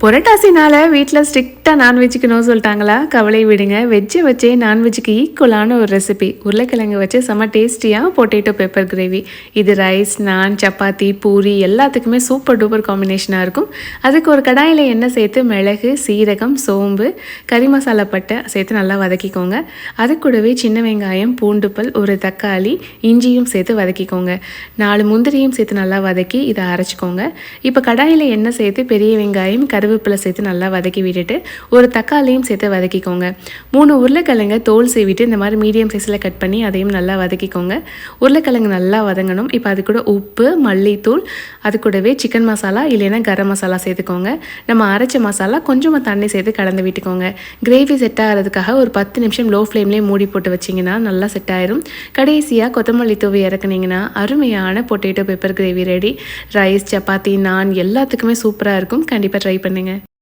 புரட்டாசினால வீட்டில் ஸ்ட்ரிக்டாக நான்வெஜ்ஜுக்கு நோ சொல்லிட்டாங்களா? கவலை விடுங்க. வெஜ்ஜை வச்சே நான்வெஜ்ஜுக்கு ஈக்குவலான ஒரு ரெசிபி உருளைக்கிழங்கு வச்சு செம்ம டேஸ்டியாக பொட்டேட்டோ பெப்பர் கிரேவி. இது ரைஸ், நான், சப்பாத்தி, பூரி எல்லாத்துக்குமே சூப்பர் டூப்பர் காம்பினேஷனாக இருக்கும். அதுக்கு ஒரு கடாயில் எண்ணெய் சேர்த்து மிளகு, சீரகம், சோம்பு, கறி மசாலா பட்டை சேர்த்து நல்லா வதக்கிக்கோங்க. அது கூடவே சின்ன வெங்காயம், பூண்டுப்பல், ஒரு தக்காளி, இஞ்சியும் சேர்த்து வதக்கிக்கோங்க. 4 முந்திரியும் சேர்த்து நல்லா வதக்கி இதை அரைச்சிக்கோங்க. இப்போ கடாயில் எண்ணெய் சேர்த்து பெரிய வெங்காயம், கருவேப்பிலை சேர்த்து நல்லா வதக்கி விட்டுட்டு ஒரு தக்காளியும் சேர்த்து வதக்கிக்கோங்க. 3 உருளைக்கிழங்க தோல் சீவிட்டு இந்த மாதிரி மீடியம் சைஸில் கட் பண்ணி அதையும் நல்லா வதக்கிக்கோங்க. உருளைக்கிழங்கு நல்லா வதங்கணும். இப்போ அது கூட உப்பு, மல்லித்தூள், அது கூடவே சிக்கன் மசாலா இல்லைன்னா கரம் மசாலா சேர்த்துக்கோங்க. நம்ம அரைச்ச மசாலா கொஞ்சமாக தண்ணி சேர்த்து கலந்து விட்டுக்கோங்க. கிரேவி செட் ஆகிறதுக்காக ஒரு 10 நிமிஷம் லோ ஃப்ளேம்லேயே மூடி போட்டு வச்சிங்கன்னா நல்லா செட் ஆயிரும். கடைசியாக கொத்தமல்லி தூவி இறக்குனீங்கன்னா அருமையான potato pepper gravy ready. Rice, chapati, நான் எல்லாத்துக்குமே சூப்பராக இருக்கும். கண்டிப்பாக ட்ரை பண்ணுங்கள்.